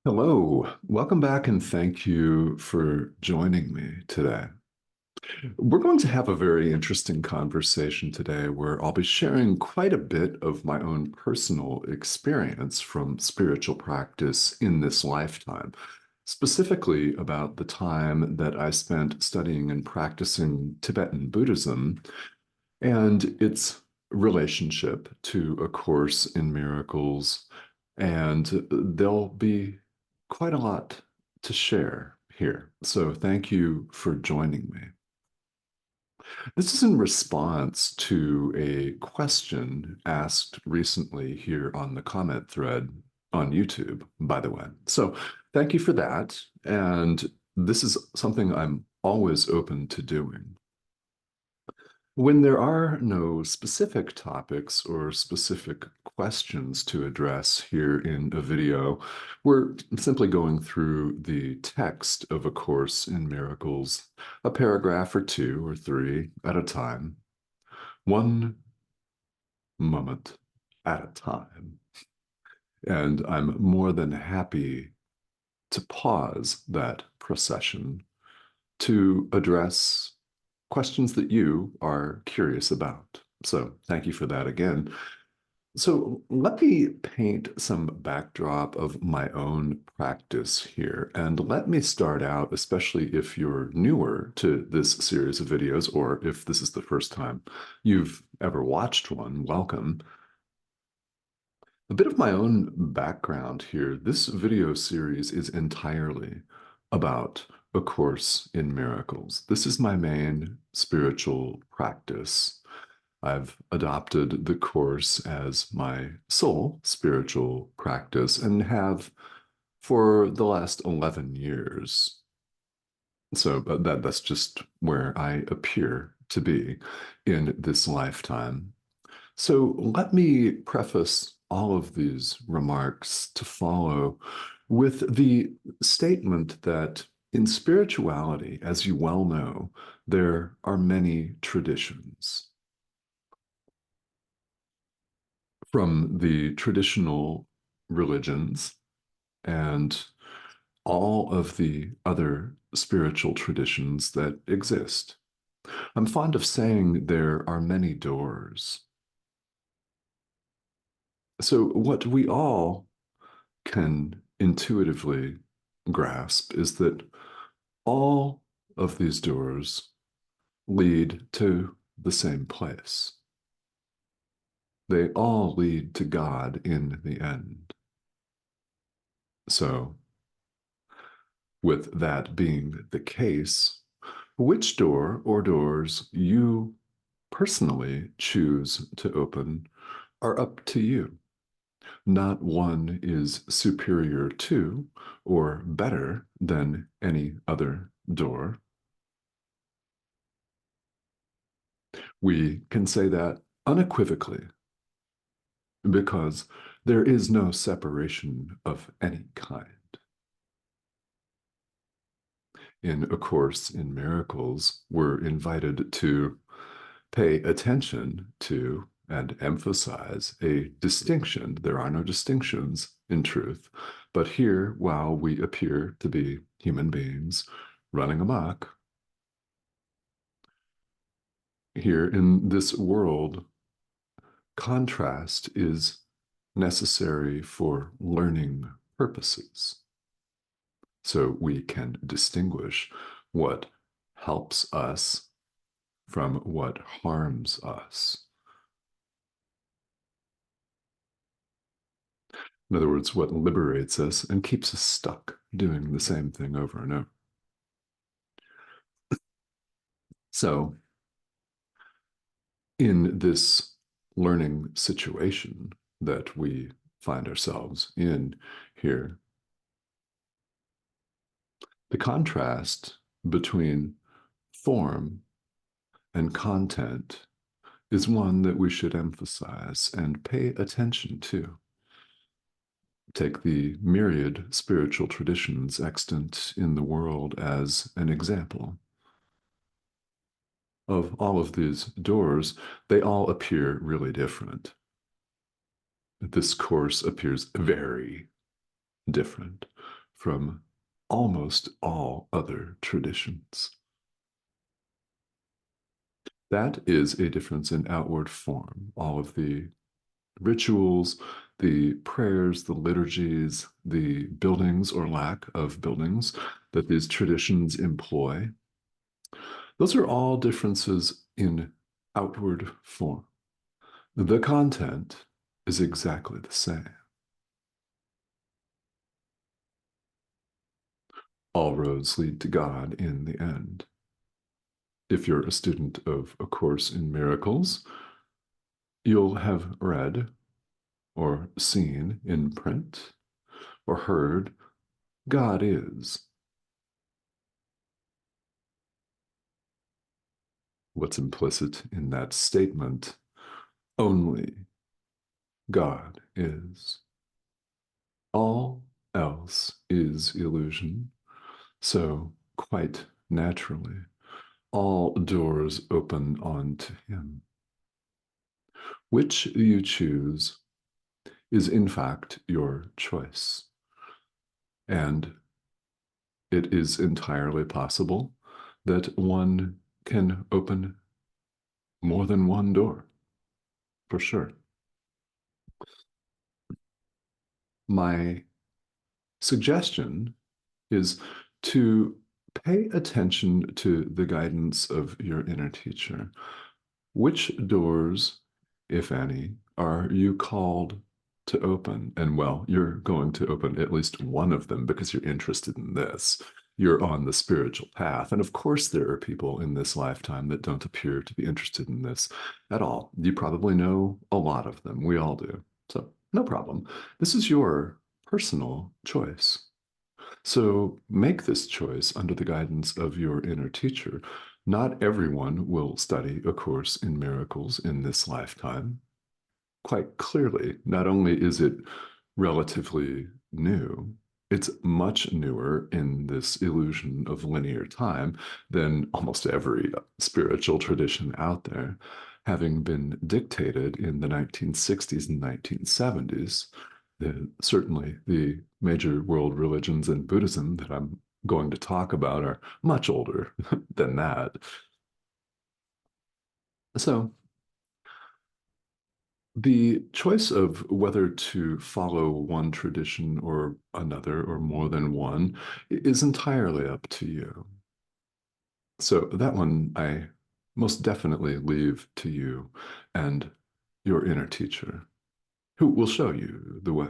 Hello, welcome back, and thank you for joining me today. We're going to have a very interesting conversation today where I'll be sharing quite a bit of my own personal experience from spiritual practice in this lifetime, specifically about the time that I spent studying and practicing Tibetan Buddhism and its relationship to A Course in Miracles. And there'll be quite a lot to share here. So thank you for joining me. This is in response to a question asked recently here on the comment thread on YouTube, by the way. So thank you for that. And this is something I'm always open to doing. When there are no specific topics or specific questions to address here in a video, we're simply going through the text of A Course in Miracles, a paragraph or two or three at a time, one moment at a time. And I'm more than happy to pause that procession to address questions that you are curious about. So thank you for that again. So let me paint some backdrop of my own practice here. And let me start out, especially if you're newer to this series of videos, or if this is the first time you've ever watched one, welcome. A bit of my own background here. This video series is entirely about A Course in Miracles. This is my main spiritual practice. I've adopted the Course as my sole spiritual practice and have for the last 11 years. So that's just where I appear to be in this lifetime. So let me preface all of these remarks to follow with the statement that in spirituality, as you well know, there are many traditions. From the traditional religions and all of the other spiritual traditions that exist. I'm fond of saying there are many doors. So, what we all can intuitively grasp is that all of these doors lead to the same place. They all lead to God in the end. So, with that being the case, which door or doors you personally choose to open are up to you. Not one is superior to or better than any other door. We can say that unequivocally because there is no separation of any kind. In A Course in Miracles, we're invited to pay attention to and emphasize a distinction. There are no distinctions in truth, but here, while we appear to be human beings running amok, here in this world, contrast is necessary for learning purposes. So we can distinguish what helps us from what harms us. In other words, what liberates us and keeps us stuck doing the same thing over and over. So, in this learning situation that we find ourselves in here, the contrast between form and content is one that we should emphasize and pay attention to. Take the myriad spiritual traditions extant in the world as an example. Of all of these doors, they all appear really different. This course appears very different from almost all other traditions. That is a difference in outward form. All of the rituals, the prayers, the liturgies, the buildings or lack of buildings that these traditions employ, those are all differences in outward form. The content is exactly the same. All roads lead to God in the end. If you're a student of A Course in Miracles, you'll have read or seen in print or heard, God is. What's implicit in that statement? Only God is. All else is illusion. So, quite naturally, all doors open onto Him. Which you choose is, in fact, your choice. And it is entirely possible that one can open more than one door, for sure. My suggestion is to pay attention to the guidance of your inner teacher. Which doors, if any, are you called to open? And well, you're going to open at least one of them because you're interested in this. You're on the spiritual path. And of course, there are people in this lifetime that don't appear to be interested in this at all. You probably know a lot of them. We all do. So, no problem. This is your personal choice. So make this choice under the guidance of your inner teacher. Not everyone will study A Course in Miracles in this lifetime. Quite clearly, not only is it relatively new, it's much newer in this illusion of linear time than almost every spiritual tradition out there, having been dictated in the 1960s and 1970s. Certainly, the major world religions and Buddhism that I'm going to talk about are much older than that. So, the choice of whether to follow one tradition or another, or more than one, is entirely up to you. So, that one I most definitely leave to you and your inner teacher, who will show you the way,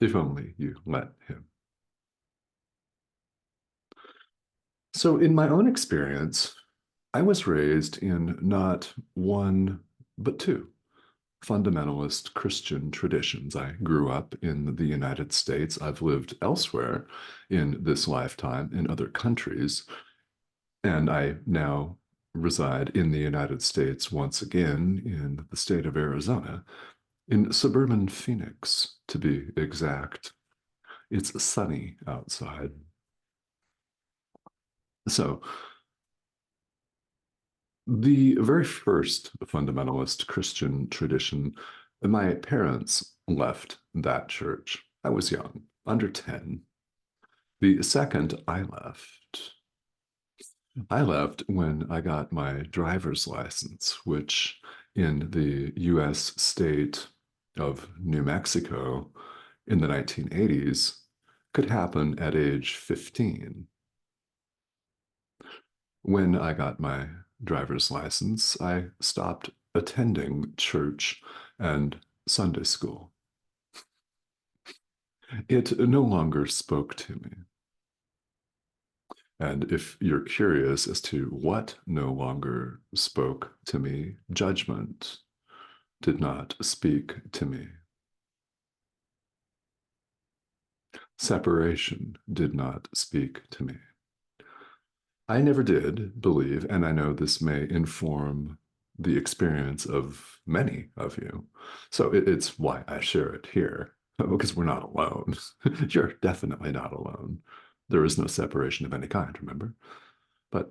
if only you let him. So, in my own experience, I was raised in not one, but two fundamentalist Christian traditions. I grew up in the United States. I've lived elsewhere in this lifetime in other countries, and I now reside in the United States once again in the state of Arizona, in suburban Phoenix, to be exact. It's sunny outside. So, the very first fundamentalist Christian tradition, my parents left that church. I was young, under 10. The second I left, when I got my driver's license, which in the US state of New Mexico in the 1980s could happen at age 15. When I got my driver's license, I stopped attending church and Sunday school. It no longer spoke to me. And if you're curious as to what no longer spoke to me, judgment did not speak to me. Separation did not speak to me. I never did believe, and I know this may inform the experience of many of you. So it's why I share it here, because we're not alone. You're definitely not alone. There is no separation of any kind, remember? But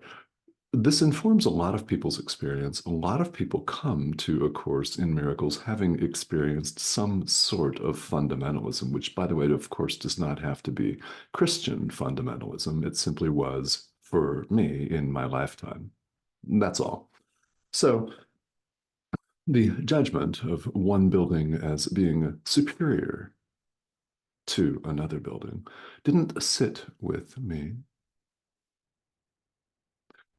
this informs a lot of people's experience. A lot of people come to A Course in Miracles having experienced some sort of fundamentalism, which, by the way, of course, does not have to be Christian fundamentalism. It simply was for me in my lifetime. That's all. So the judgment of one building as being superior to another building didn't sit with me.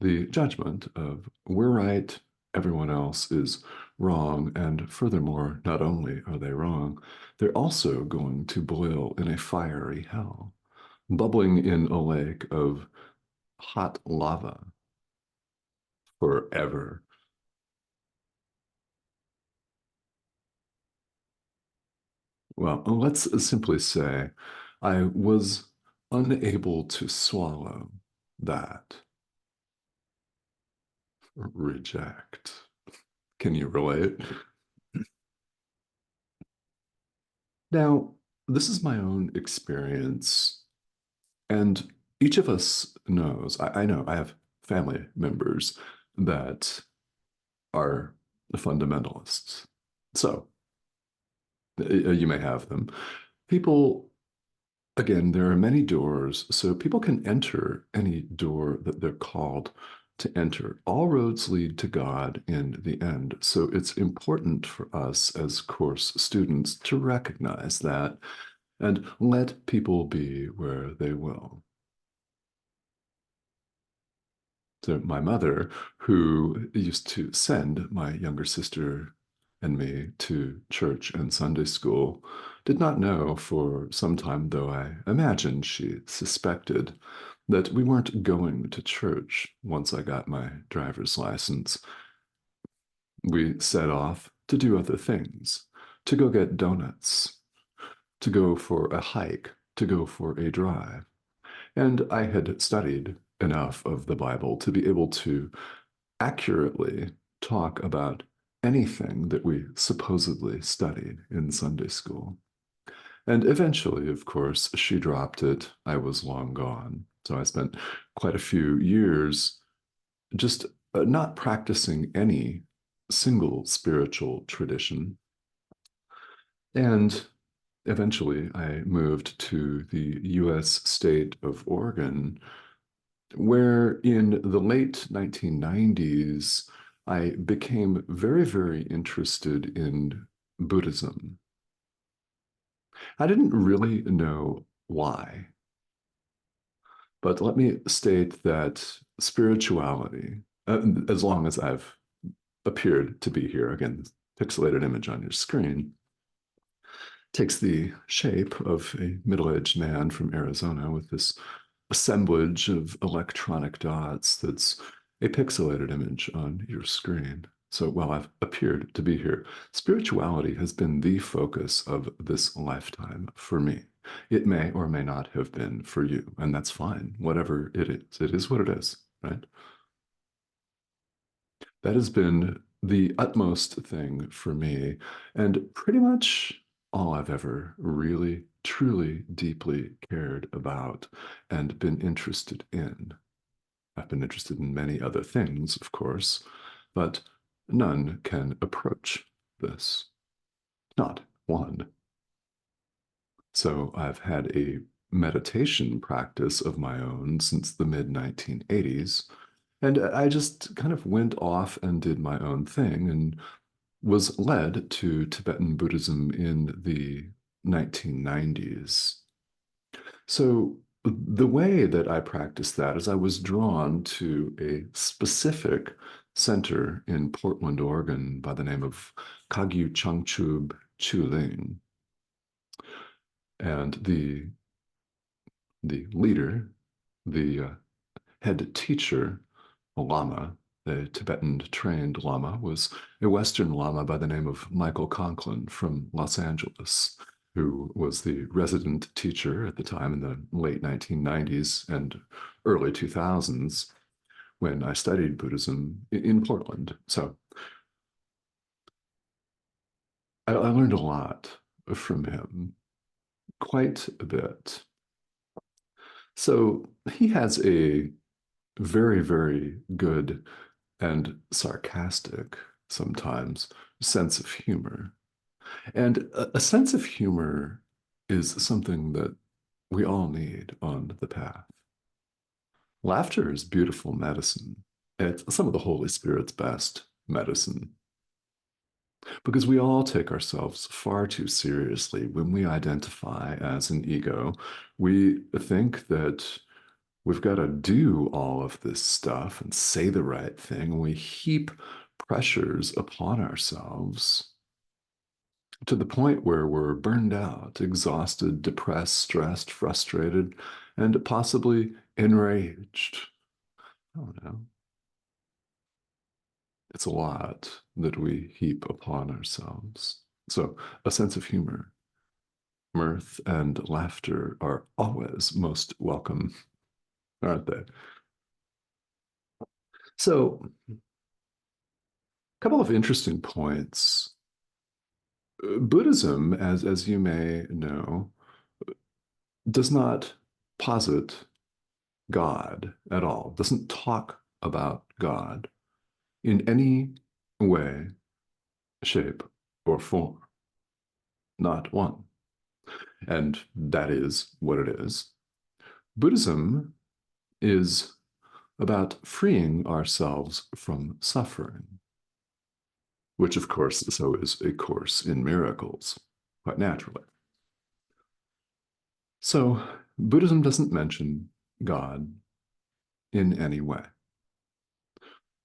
The judgment of we're right, everyone else is wrong, and furthermore, not only are they wrong, they're also going to boil in a fiery hell, bubbling in a lake of hot lava forever. Well, let's simply say I was unable to swallow that. Reject. Can you relate? Now, this is my own experience, and each of us knows, I know I have family members that are fundamentalists. So you may have them. People, again, there are many doors, so people can enter any door that they're called to enter. All roads lead to God in the end. So it's important for us as course students to recognize that and let people be where they will. So my mother, who used to send my younger sister and me to church and Sunday school, did not know for some time, though I imagined she suspected, that we weren't going to church once I got my driver's license. We set off to do other things, to go get donuts, to go for a hike, to go for a drive. And I had studied enough of the Bible to be able to accurately talk about anything that we supposedly studied in Sunday school. And eventually, of course, she dropped it. I was long gone. So I spent quite a few years just not practicing any single spiritual tradition. And eventually, I moved to the US state of Oregon, where in the late 1990s, I became very, very interested in Buddhism. I didn't really know why, but let me state that spirituality, as long as I've appeared to be here, again, this pixelated image on your screen, takes the shape of a middle-aged man from Arizona with this assemblage of electronic dots that's a pixelated image on your screen. So while I've appeared to be here, spirituality has been the focus of this lifetime for me. It may or may not have been for you, and that's fine. Whatever it is what it is, right? That has been the utmost thing for me, and pretty much all I've ever really, truly, deeply cared about and been interested in. I've been interested in many other things, of course, but none can approach this. Not one. So I've had a meditation practice of my own since the mid 1980s. And I just kind of went off and did my own thing and was led to Tibetan Buddhism in the 1990s. So the way that I practiced that is I was drawn to a specific center in Portland, Oregon by the name of Kagyu Changchub Chuling. And the leader, the head teacher, a lama, a Tibetan trained lama, was a Western lama by the name of Michael Conklin from Los Angeles, who was the resident teacher at the time in the late 1990s and early 2000s when I studied Buddhism in Portland. So I learned a lot from him, quite a bit. So he has a very, very good and sarcastic sometimes sense of humor. And a sense of humor is something that we all need on the path. Laughter is beautiful medicine. It's some of the Holy Spirit's best medicine because we all take ourselves far too seriously when we identify as an ego. We think that we've got to do all of this stuff and say the right thing. We heap pressures upon ourselves to the point where we're burned out, exhausted, depressed, stressed, frustrated, and possibly enraged. I don't know. It's a lot that we heap upon ourselves. So, a sense of humor, mirth, and laughter are always most welcome, aren't they? So, a couple of interesting points. Buddhism, as you may know, does not posit God at all, doesn't talk about God in any way, shape, or form. Not one. And that is what it is. Buddhism is about freeing ourselves from suffering, which, of course, so is A Course in Miracles, quite naturally. So, Buddhism doesn't mention God in any way.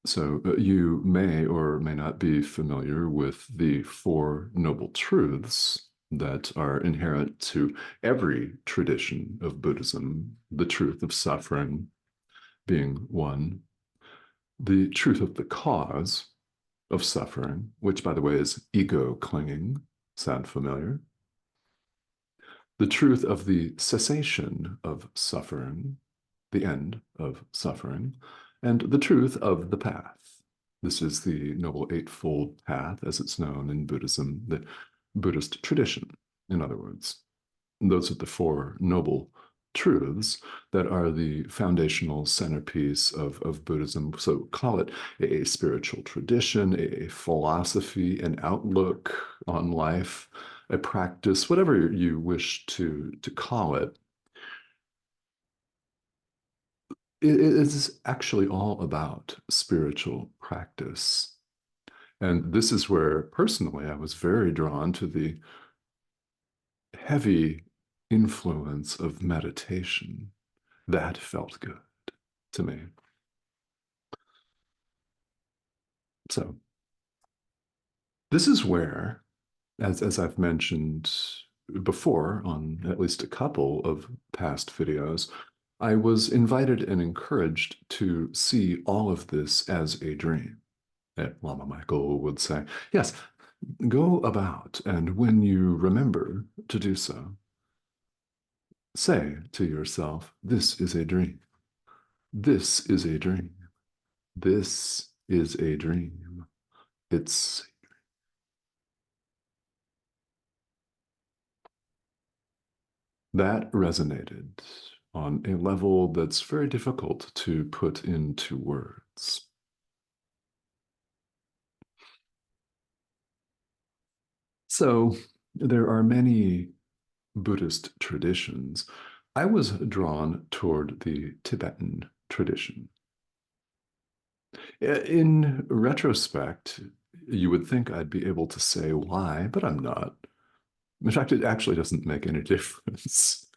So, you may or may not be familiar with the Four Noble Truths that are inherent to every tradition of Buddhism, the truth of suffering being one, the truth of the cause of suffering, which, by the way, is ego clinging. Sound familiar? The truth of the cessation of suffering, the end of suffering, and the truth of the path. This is the Noble Eightfold Path, as it's known in Buddhism, the Buddhist tradition, in other words. Those are the Four Noble Truths that are the foundational centerpiece of Buddhism. So call it a spiritual tradition, a philosophy, an outlook on life, a practice, whatever you wish to call it. It is actually all about spiritual practice. And this is where, personally, I was very drawn to the heavy influence of meditation. That felt good to me. So, this is where, as I've mentioned before on at least a couple of past videos, I was invited and encouraged to see all of this as a dream. Lama Michael would say, yes, go about, and when you remember to do so, say to yourself, this is a dream. This is a dream. This is a dream. It's that resonated on a level that's very difficult to put into words. So there are many Buddhist traditions. I was drawn toward the Tibetan tradition. In retrospect, you would think I'd be able to say why, but I'm not. In fact, it actually doesn't make any difference.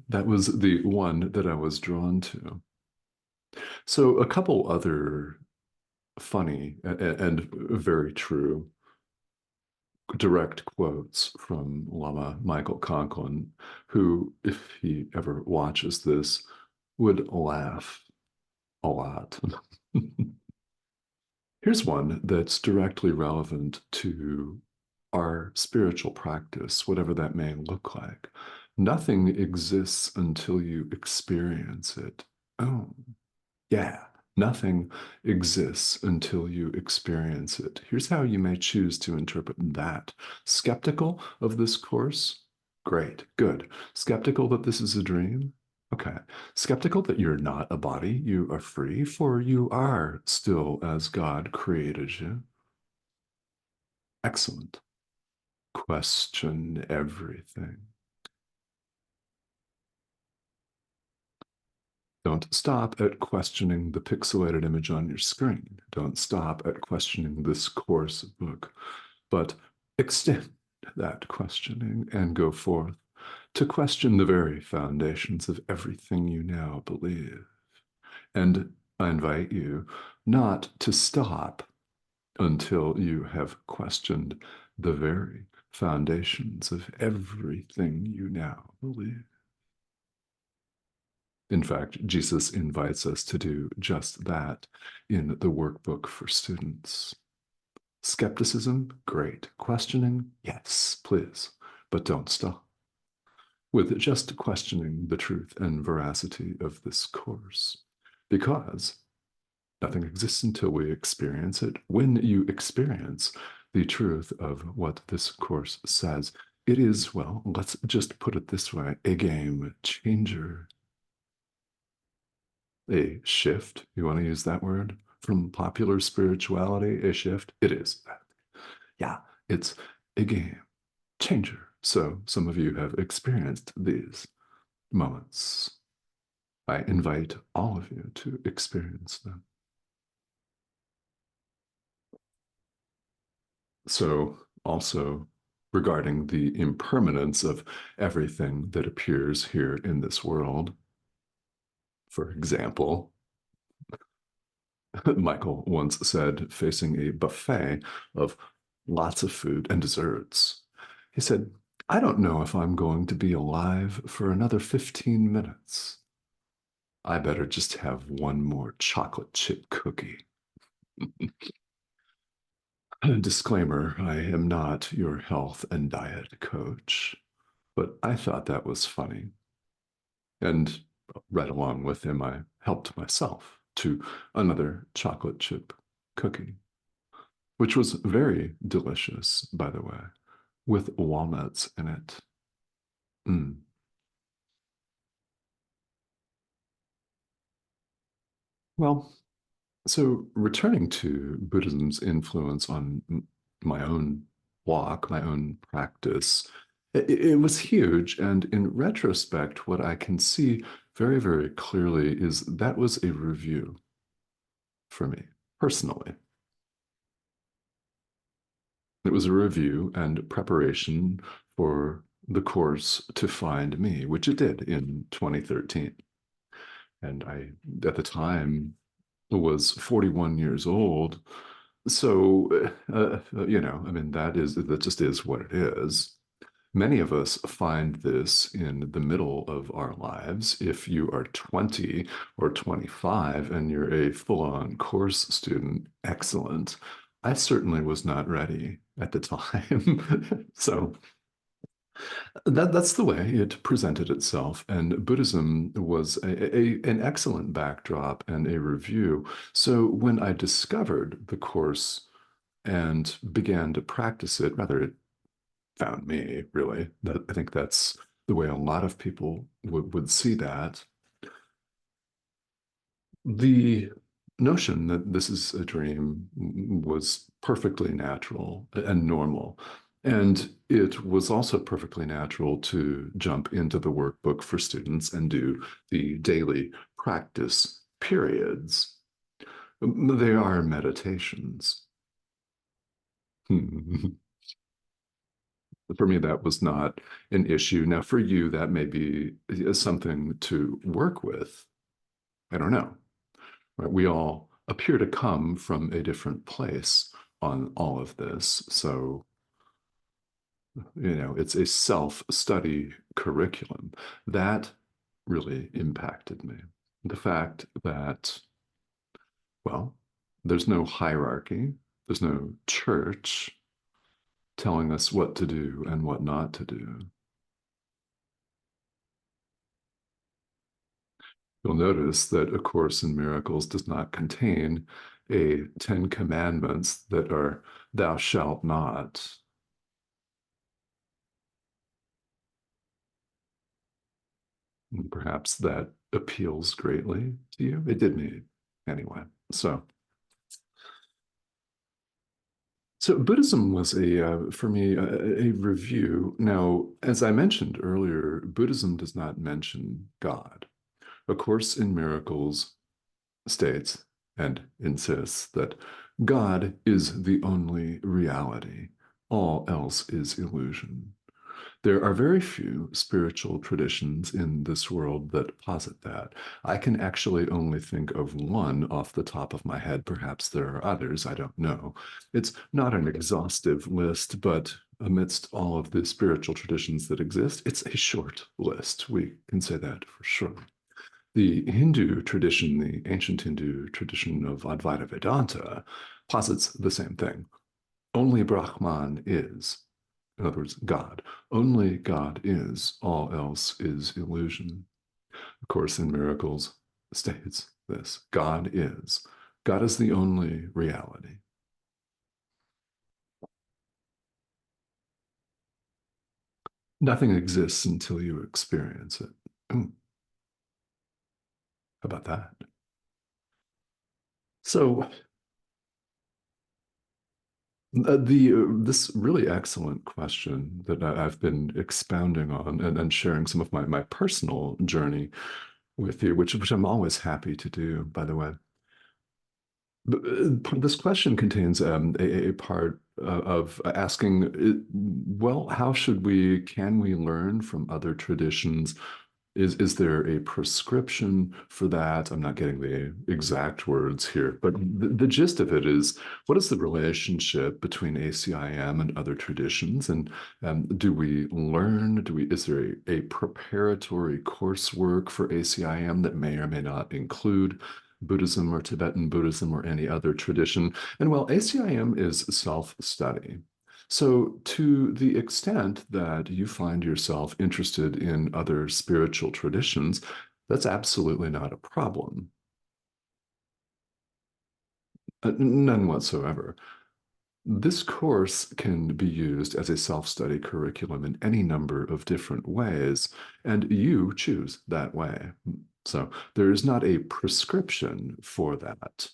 That was the one that I was drawn to. So, a couple other funny and very true direct quotes from Lama Michael Conklin, who, if he ever watches this, would laugh a lot. Here's one that's directly relevant to our spiritual practice, whatever that may look like. Nothing exists until you experience it. Oh, yeah, nothing exists until you experience it. Here's how you may choose to interpret that. Skeptical of this course? Great, good. Skeptical that this is a dream? Okay. Skeptical that you're not a body, you are free, for you are still as God created you. Excellent. Question everything. Don't stop at questioning the pixelated image on your screen. Don't stop at questioning this course book, but extend that questioning and go forth to question the very foundations of everything you now believe. And I invite you not to stop until you have questioned the very foundations of everything you now believe. In fact, Jesus invites us to do just that in the workbook for students. Skepticism, great. Questioning, yes, please, but don't stop with just questioning the truth and veracity of this course, because nothing exists until we experience it. When you experience the truth of what this course says, it is, well, let's just put it this way, a game changer, a shift. You want to use that word? From popular spirituality, a shift? It is that. Yeah, it's a game changer. So some of you have experienced these moments. I invite all of you to experience them. So, also regarding the impermanence of everything that appears here in this world. For example, Michael once said, facing a buffet of lots of food and desserts, he said, I don't know if I'm going to be alive for another 15 minutes. I better just have one more chocolate chip cookie. Disclaimer, I am not your health and diet coach, but I thought that was funny. And right along with him, I helped myself to another chocolate chip cookie, which was very delicious, by the way, with walnuts in it. Mm. Well, so returning to Buddhism's influence on my own walk, my own practice, it was huge. And in retrospect, what I can see very, very clearly is that was a review for me personally. It was a review and preparation for the course to find me, which it did in 2013. And I, at the time, was 41 years old. So, I mean, that just is what it is. Many of us find this in the middle of our lives. If you are 20 or 25 and you're a full-on course student, excellent. I certainly was not ready at the time. So that's the way it presented itself. And Buddhism was an excellent backdrop and a review. So when I discovered the course and began to practice it, rather, it found me, really. I think that's the way a lot of people would see that. The notion that this is a dream was perfectly natural and normal. And it was also perfectly natural to jump into the workbook for students and do the daily practice periods. They are meditations. For me, that was not an issue. Now, for you, that may be something to work with. I don't know. Right? We all appear to come from a different place on all of this. So, it's a self-study curriculum that really impacted me. The fact that, well, there's no hierarchy, there's no church telling us what to do and what not to do. You'll notice that A Course in Miracles does not contain a 10 commandments that are thou shalt not. And perhaps that appeals greatly to you. It did me anyway. So Buddhism was for me, a review. Now, as I mentioned earlier, Buddhism does not mention God. A Course in Miracles states and insists that God is the only reality. All else is illusion. There are very few spiritual traditions in this world that posit that. I can actually only think of one off the top of my head. Perhaps there are others, I don't know. It's not an exhaustive list, but amidst all of the spiritual traditions that exist, it's a short list. We can say that for sure. The Hindu tradition, the ancient Hindu tradition of Advaita Vedanta, posits the same thing. Only Brahman is. In other words, God. Only God is. All else is illusion. A Course in Miracles states this. God is. God is the only reality. Nothing exists until you experience it. How about that? So this really excellent question that I've been expounding on and sharing some of my personal journey with you, which I'm always happy to do, by the way. This question contains a part of asking, well, can we learn from other traditions? Is there a prescription for that? I'm not getting the exact words here, but the gist of it is, what is the relationship between ACIM and other traditions? And do we learn? Is there a preparatory coursework for ACIM that may or may not include Buddhism or Tibetan Buddhism or any other tradition? And well, ACIM is self-study. So, to the extent that you find yourself interested in other spiritual traditions, that's absolutely not a problem. None whatsoever. This course can be used as a self-study curriculum in any number of different ways, and you choose that way. So, there is not a prescription for that.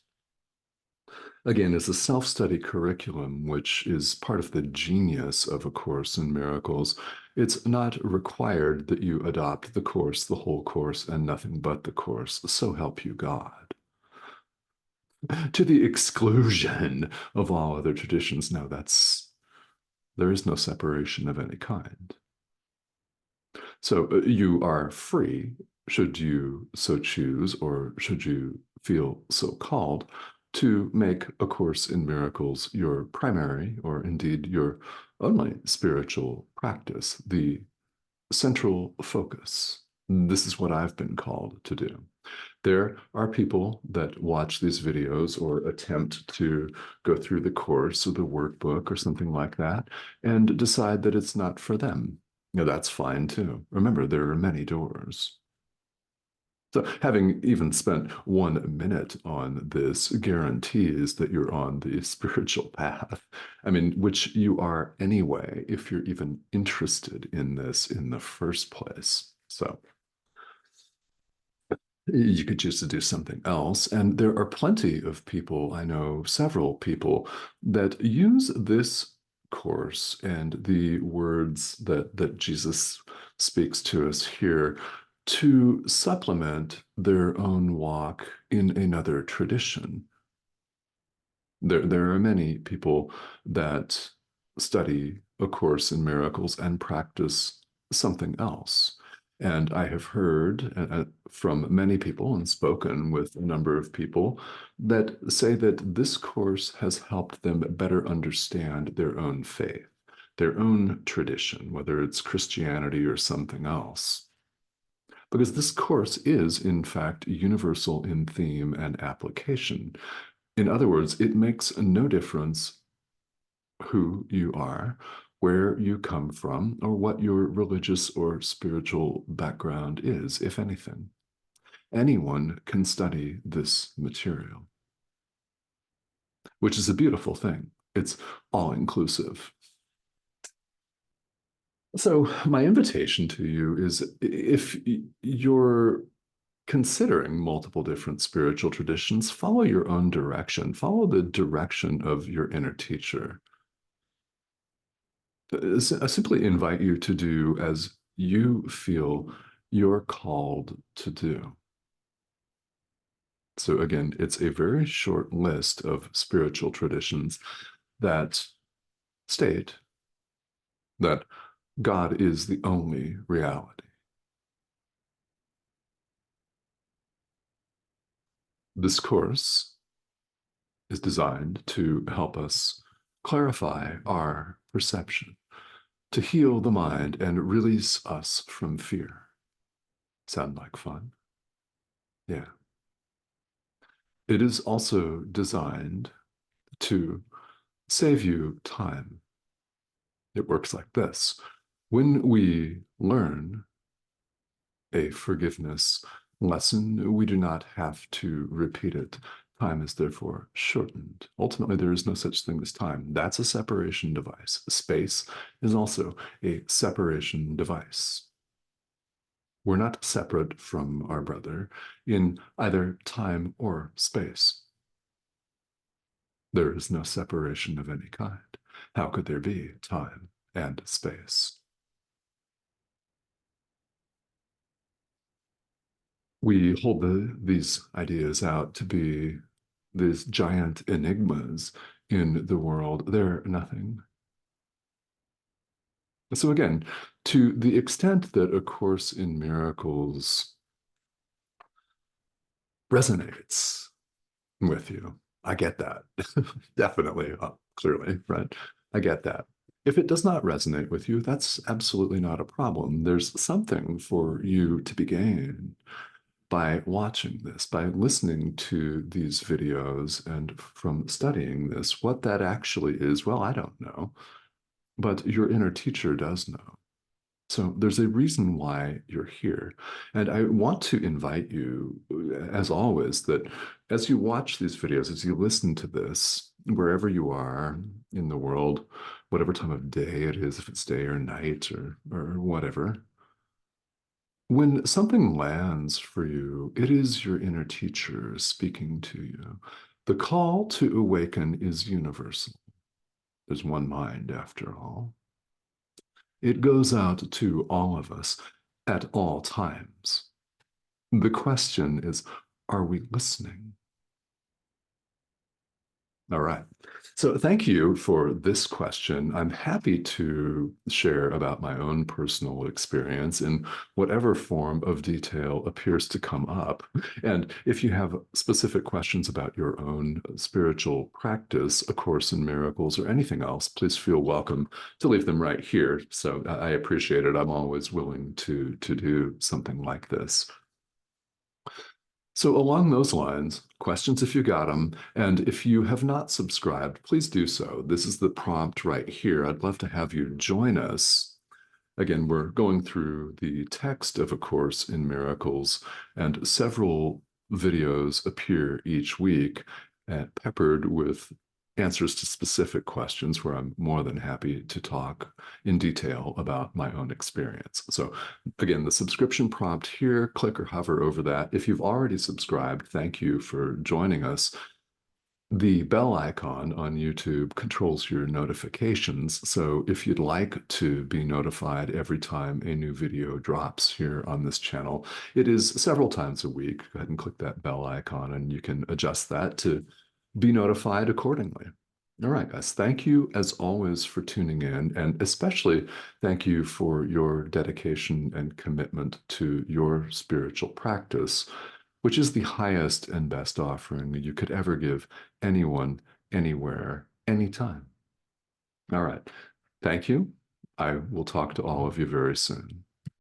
Again, is a self-study curriculum, which is part of the genius of A Course in Miracles. It's not required that you adopt the course, the whole course, and nothing but the course. So help you God. To the exclusion of all other traditions. No, there is no separation of any kind. So you are free, should you so choose, or should you feel so called, to make A Course in Miracles your primary, or indeed your only spiritual practice, the central focus. This is what I've been called to do. There are people that watch these videos or attempt to go through the course or the workbook or something like that and decide that it's not for them. Now, that's fine too. Remember, there are many doors. So, having even spent 1 minute on this guarantees that you're on the spiritual path. I mean, which you are anyway, if you're even interested in this in the first place. So, you could choose to do something else. And there are plenty of people, I know several people, that use this course and the words that Jesus speaks to us here to supplement their own walk in another tradition. There are many people that study A Course in Miracles and practice something else. And I have heard from many people and spoken with a number of people that say that this course has helped them better understand their own faith, their own tradition, whether it's Christianity or something else. Because this course is, in fact, universal in theme and application. In other words, it makes no difference who you are, where you come from, or what your religious or spiritual background is, if anything. Anyone can study this material, which is a beautiful thing. It's all inclusive. So, my invitation to you is if you're considering multiple different spiritual traditions, follow your own direction, follow the direction of your inner teacher. I simply invite you to do as you feel you're called to do. So, again, it's a very short list of spiritual traditions that state that God is the only reality. This course is designed to help us clarify our perception, to heal the mind and release us from fear. Sound like fun? Yeah. It is also designed to save you time. It works like this. When we learn a forgiveness lesson, we do not have to repeat it. Time is therefore shortened. Ultimately, there is no such thing as time. That's a separation device. Space is also a separation device. We're not separate from our brother in either time or space. There is no separation of any kind. How could there be time and space? We hold these ideas out to be these giant enigmas in the world. They're nothing. So, again, to the extent that A Course in Miracles resonates with you, I get that. Definitely, clearly, right? I get that. If it does not resonate with you, that's absolutely not a problem. There's something for you to be gained by watching this, by listening to these videos and from studying this. What that actually is, well, I don't know, but your inner teacher does know. So there's a reason why you're here. And I want to invite you, as always, that as you watch these videos, as you listen to this, wherever you are in the world, whatever time of day it is, if it's day or night or whatever, when something lands for you, it is your inner teacher speaking to you. The call to awaken is universal. There's one mind, after all. It goes out to all of us at all times. The question is, are we listening? All right. So thank you for this question. I'm happy to share about my own personal experience in whatever form of detail appears to come up. And if you have specific questions about your own spiritual practice, A Course in Miracles, or anything else, please feel welcome to leave them right here. So I appreciate it. I'm always willing to do something like this. So, along those lines, questions if you got them. And if you have not subscribed, please do so. This is the prompt right here. I'd love to have you join us. Again, we're going through the text of A Course in Miracles, and several videos appear each week, peppered with answers to specific questions where I'm more than happy to talk in detail about my own experience. So again, the subscription prompt here, click or hover over that. If you've already subscribed, thank you for joining us. The bell icon on YouTube controls your notifications. So if you'd like to be notified every time a new video drops here on this channel, it is several times a week. Go ahead and click that bell icon and you can adjust that to be notified accordingly. All right, guys, thank you as always for tuning in, and especially thank you for your dedication and commitment to your spiritual practice, which is the highest and best offering you could ever give anyone, anywhere, anytime. All right, thank you. I will talk to all of you very soon.